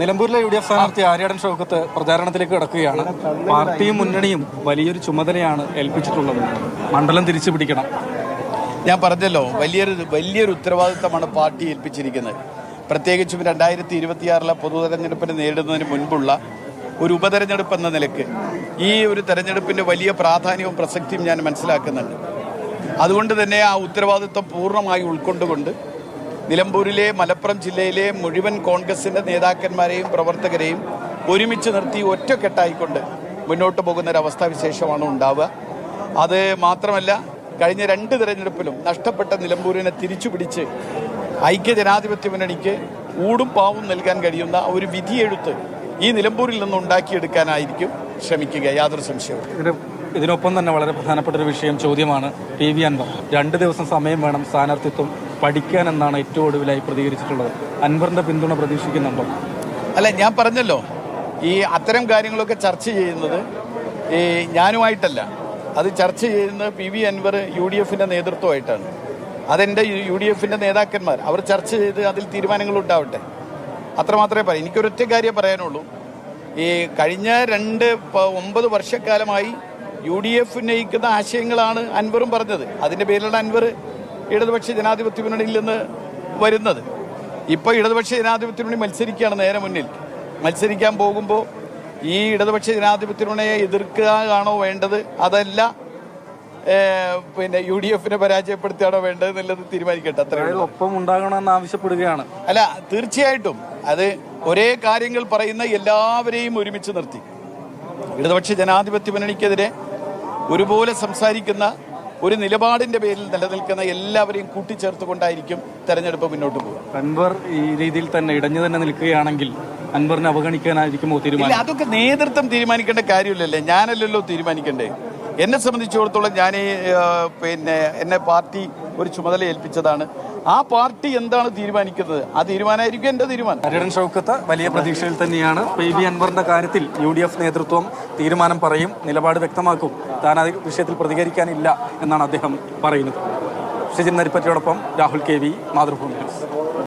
നിലമ്പൂരിലെ UDF സ്ഥാനാർത്ഥി ആര്യാടൻ ഷൗക്കത്ത് പ്രചാരണത്തിലേക്ക് കടക്കുകയാണ്. പാർട്ടിയും മുന്നണിയും വലിയൊരു ചുമതലയാണ് ഏൽപ്പിച്ചിട്ടുള്ളത്. മണ്ഡലം തിരിച്ചു പിടിക്കണം. ഞാൻ പറഞ്ഞല്ലോ, വലിയൊരു ഉത്തരവാദിത്തമാണ് പാർട്ടി ഏൽപ്പിച്ചിരിക്കുന്നത്. പ്രത്യേകിച്ചും 2026 പൊതു തെരഞ്ഞെടുപ്പിന് നേരിടുന്നതിന് മുൻപുള്ള ഒരു ഉപതെരഞ്ഞെടുപ്പ് എന്ന നിലയ്ക്ക് ഈ ഒരു തെരഞ്ഞെടുപ്പിൻ്റെ വലിയ പ്രാധാന്യവും പ്രസക്തിയും ഞാൻ മനസ്സിലാക്കുന്നുണ്ട്. അതുകൊണ്ട് തന്നെ ആ ഉത്തരവാദിത്വം പൂർണ്ണമായി ഉൾക്കൊണ്ടുകൊണ്ട് നിലമ്പൂരിലെ മലപ്പുറം ജില്ലയിലെ മുഴുവൻ കോൺഗ്രസിൻ്റെ നേതാക്കന്മാരെയും പ്രവർത്തകരെയും ഒരുമിച്ച് നിർത്തി ഒറ്റക്കെട്ടായിക്കൊണ്ട് മുന്നോട്ട് പോകുന്നൊരവസ്ഥാവിശേഷമാണ് ഉണ്ടാവുക. അത് മാത്രമല്ല, കഴിഞ്ഞ 2 തെരഞ്ഞെടുപ്പിലും നഷ്ടപ്പെട്ട നിലമ്പൂരിനെ തിരിച്ചു പിടിച്ച് ഐക്യജനാധിപത്യ മുന്നണിക്ക് ഊടും പാവും നൽകാൻ കഴിയുന്ന ഒരു വിധിയെഴുത്ത് ഈ നിലമ്പൂരിൽ നിന്ന് ഉണ്ടാക്കിയെടുക്കാനായിരിക്കും ശ്രമിക്കുക, യാതൊരു സംശയവും. ഇതിനൊപ്പം തന്നെ വളരെ പ്രധാനപ്പെട്ട ഒരു വിഷയം ചോദ്യമാണ് PV അൻവർ. 2 ദിവസം സമയം വേണം സ്ഥാനാർത്ഥിത്വം പഠിക്കാൻ എന്നാണ് ഏറ്റവും ഒടുവിലായി പ്രതികരിച്ചിട്ടുള്ളത്. അൻവറിന്റെ പിന്തുണ പ്രതീക്ഷിക്കുന്നുണ്ടോ? അല്ല, ഞാൻ പറഞ്ഞല്ലോ, ഈ അത്തരം കാര്യങ്ങളൊക്കെ ചർച്ച ചെയ്യുന്നത് ഞാനുമായിട്ടല്ല. അത് ചർച്ച ചെയ്യുന്നത് PV അൻവർ UDFന്റെ നേതൃത്വമായിട്ടാണ്. അതെൻ്റെ UDFന്റെ നേതാക്കന്മാർ അവർ ചർച്ച ചെയ്ത് അതിൽ തീരുമാനങ്ങൾ ഉണ്ടാവട്ടെ, അത്രമാത്രമേ പറയൂ. എനിക്കൊരൊറ്റ കാര്യം പറയാനുള്ളൂ. ഈ കഴിഞ്ഞ 9 വർഷക്കാലമായി UDF ഉന്നയിക്കുന്ന ആശയങ്ങളാണ് അൻവറും പറഞ്ഞത്. അതിൻ്റെ പേരിലാണ് അൻവർ ഇടതുപക്ഷ ജനാധിപത്യ മുന്നണിയിൽ നിന്ന് വരുന്നത്. ഇപ്പോൾ ഇടതുപക്ഷ ജനാധിപത്യ മുന്നണി മത്സരിക്കുകയാണ് നേരെ മുന്നിൽ. മത്സരിക്കാൻ പോകുമ്പോൾ ഈ ഇടതുപക്ഷ ജനാധിപത്യ മുന്നണിയെ എതിർക്കുകയാണോ വേണ്ടത്, അതല്ല UDFനെ പരാജയപ്പെടുത്തുകയാണോ വേണ്ടത് എന്നുള്ളത് തീരുമാനിക്കട്ടെ. അത്രയും ഒപ്പം ഉണ്ടാകണമെന്ന് ആവശ്യപ്പെടുകയാണ്. അല്ല, തീർച്ചയായിട്ടും അത് ഒരേ കാര്യങ്ങൾ പറയുന്ന എല്ലാവരെയും ഒരുമിച്ച് നിർത്തി ഇടതുപക്ഷ ജനാധിപത്യ മുന്നണിക്കെതിരെ ഒരുപോലെ സംസാരിക്കുന്ന ഒരു നിലപാടിന്റെ പേരിൽ നിലനിൽക്കുന്ന എല്ലാവരെയും കൂട്ടിച്ചേർത്തുകൊണ്ടായിരിക്കും തെരഞ്ഞെടുപ്പ് മുന്നോട്ട് പോകുക. അൻവർ ഈ രീതിയിൽ തന്നെ ഇടഞ്ഞു തന്നെ നിൽക്കുകയാണെങ്കിൽ അൻവറിനെ അവഗണിക്കാനായിരിക്കുമോ തീരുമാനം? അതൊക്കെ നേതൃത്വം തീരുമാനിക്കേണ്ട കാര്യമില്ലല്ലേ, ഞാനല്ലല്ലോ തീരുമാനിക്കണ്ടേ. എന്നെ സംബന്ധിച്ചിടത്തോളം ഞാൻ എന്നെ പാർട്ടി ഒരു ചുമതല ഏൽപ്പിച്ചതാണ്. ആ പാർട്ടി എന്താണ് തീരുമാനിക്കുന്നത് ആ തീരുമാനമായിരിക്കും എൻ്റെ തീരുമാനം. ആര്യാടൻ ഷൗക്കത്ത് വലിയ പ്രതീക്ഷയിൽ തന്നെയാണ്. PV അൻവറിന്റെ കാര്യത്തിൽ UDF നേതൃത്വം തീരുമാനം പറയും, നിലപാട് വ്യക്തമാക്കും. താൻ ആ വിഷയത്തിൽ പ്രതികരിക്കാനില്ല എന്നാണ് അദ്ദേഹം പറയുന്നത്. ഷിജിൻ നരിപ്പറ്റയോടൊപ്പം രാഹുൽ KV, മാതൃഭൂമി.